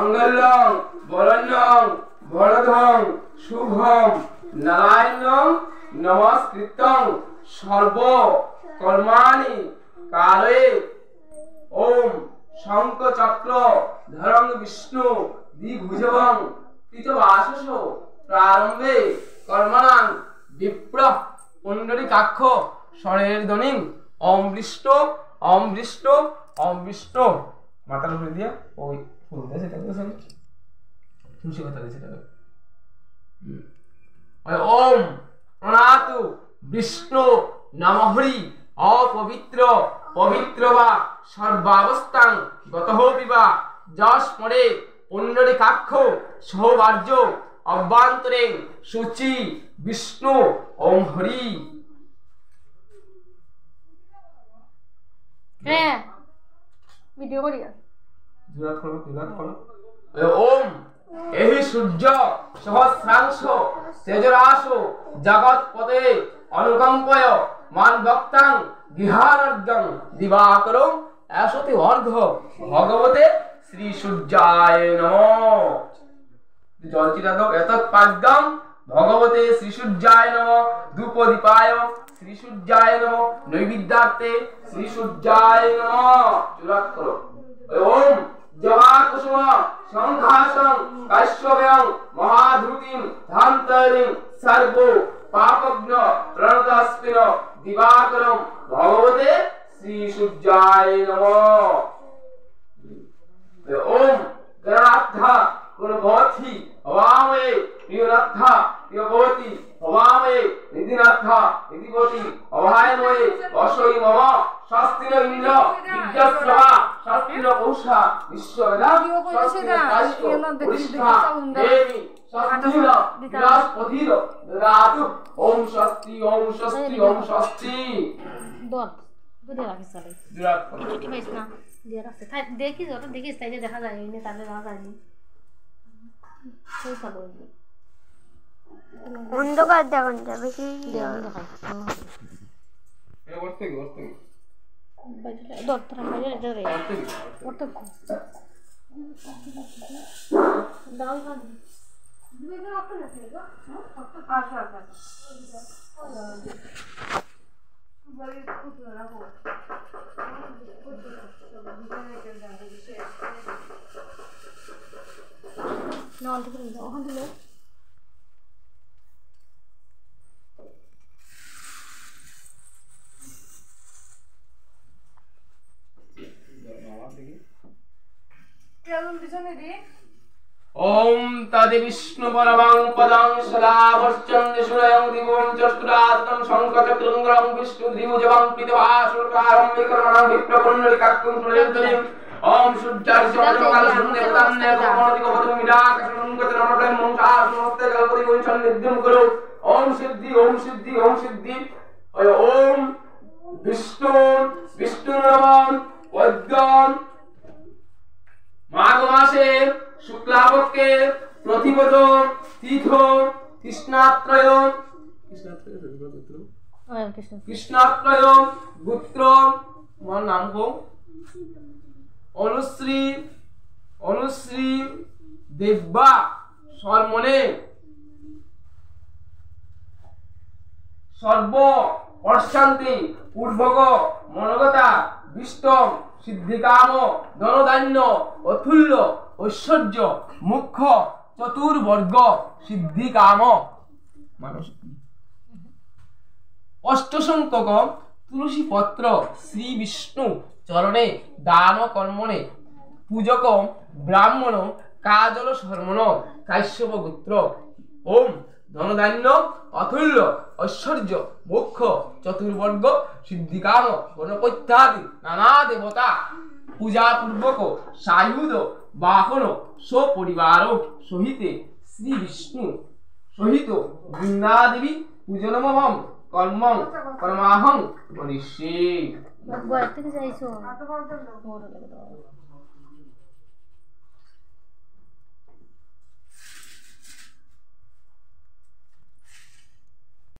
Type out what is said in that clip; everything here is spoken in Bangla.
মঙ্গলং বরণ্যং বরদং শুভং নারায়ণং নমস্কৃত্যং সর্ব কর্মাণি কারয়ে ওম শঙ্খ চক্র ধরং বিষ্ণু দ্বিভুজং পৃথবাসস প্রারম্ভে কর্মণাং বিপ্র পুণ্ডরীকাক্ষ স্বরের ধ্বনিং ওম বৃষ্ট ওম বৃষ্ট ওম বৃষ্ট মাথার উপরে দিয়ে ওই ফুল দিয়ে সেটা বলছেন তুলসী কথা দিয়ে সেটা ওম প্রণাতু বিষ্ণু নমঃ অপবিত্র পবিত্র বা সর্বাবস্থাং গতঃ বিবা যশ পরে পুণ্ডরীকাক্ষ সৌভার্য অভ্যন্তরে শুচি বিষ্ণু ওম হরি। হ্যাঁ ভিডিও করিয়া জোরাত করো ওম এহি সূর্য সহস্রাংশ তেজরাশ জগৎপতে অনুকম্পয় মান ভক্তাং গৃহানর্গং দিবাকরং আসতি অর্ঘ্য ভগবতে শ্রী সূর্যায় নমঃ। জলচিরা দাও এতৎ পাদ্যং ভগবতে শ্রী সূর্যায় নমঃ ধূপ দীপায় শ্রী সূর্যায় নমঃ নৈবেদ্যার্থে শ্রী সূর্যায় নমঃ। জোরাত করো ওম জবা কুসুম সংঘাসং কাশ্যপয়ং মহাধৃতিং ধান্তরিং সর্ব পাপগ্ন প্রণতস্পিন দিবাকরং ভগবতে শ্রী সূর্যায় নমঃ। ওম গণার্ধা গুণভবতি হবামহে প্রিয়নার্ধা প্রিয়ভবতি হবামহে নিধিনার্ধা নিধিভবতি অভয়ামহে বসৈ মম স্বস্তির ইন্দ্র বিদ্যাশ্রবা স্বস্তির পৌষা বিশ্ববেদা স্বস্তির কাশ্য পরিষ্ঠা দেবী স্বস্তির বৃহস্পতির দদাতু ওম স্বস্তি ওম স্বস্তি ওম স্বস্তি। দত দুধে রাখিস চলে জোরাত কি পাইছ না দিয়ে রাখছে তাই দেখিস ওটা দেখিস তাই দেখা যায় না তাহলে দেখা যায় না সেই ভালো অন্ধকার দেখান যাবে কি দেখাই এ করতে বাজে দত্তরা বাজে রে ওটা দাও না দুই দিন অত না ছিল আচ্ছা বলি কত রাখো না অন্ত করে দাও ওখান থেকে ओम तदे विष्णु परमं पदं सदा वर्चन्द सुरयं दिवं चतुरात्मं शंखचक्रं विष्णु द्विभुजं पृथ्वासुरकारं विकरणं विप्रपुण्डरीकाक्तं सुरेन्द्रं ओम सूर्याय चन्द्रमकाल सुन्देवतान्ने कोणदिको पदं विराकशं गतनमप्रं मंसासुमस्ते गणपति वंशं निद्यं करो ओम सिद्धि ओम सिद्धि ओम सिद्धि ओम विष्णु विष्णु नमः वद्गं माघ मासे शुक्लापक्षे प्रतिपद तीर्थ कृष्णात्रय गोत्र তোমার নাম কো অনুশ্রী অনুশ্রী দেব্বা সর্বমনে সর্ব অশান্তি পূর্বক মনোগতা বিষ্টম সিদ্ধিকাম ধনধান্য অতুল্য ঐশ্বর্য মুখ্য চতুর্বর্গ সিদ্ধিকাম মানুষ অষ্টসংখ্যক তুলসী পত্র শ্রী বিষ্ণু চরণে দান কর্মণে পূজক ব্রাহ্মণ কাজল শর্মণ কাশ্যপ গোত্র ওম ধনধান্য অতুল্য ঐশ্বর্য মুখ্য চতুর্বর্গ সিদ্ধিকাম গণপত্যাদি নানা দেবতা পূজা পূর্বক সায়ুধ বাহন সপরিবার সহিতে শ্রী বিষ্ণু সহিত বৃন্দাদেবী পূজনমহম কর্মং কর্মাহং করিষ্যে।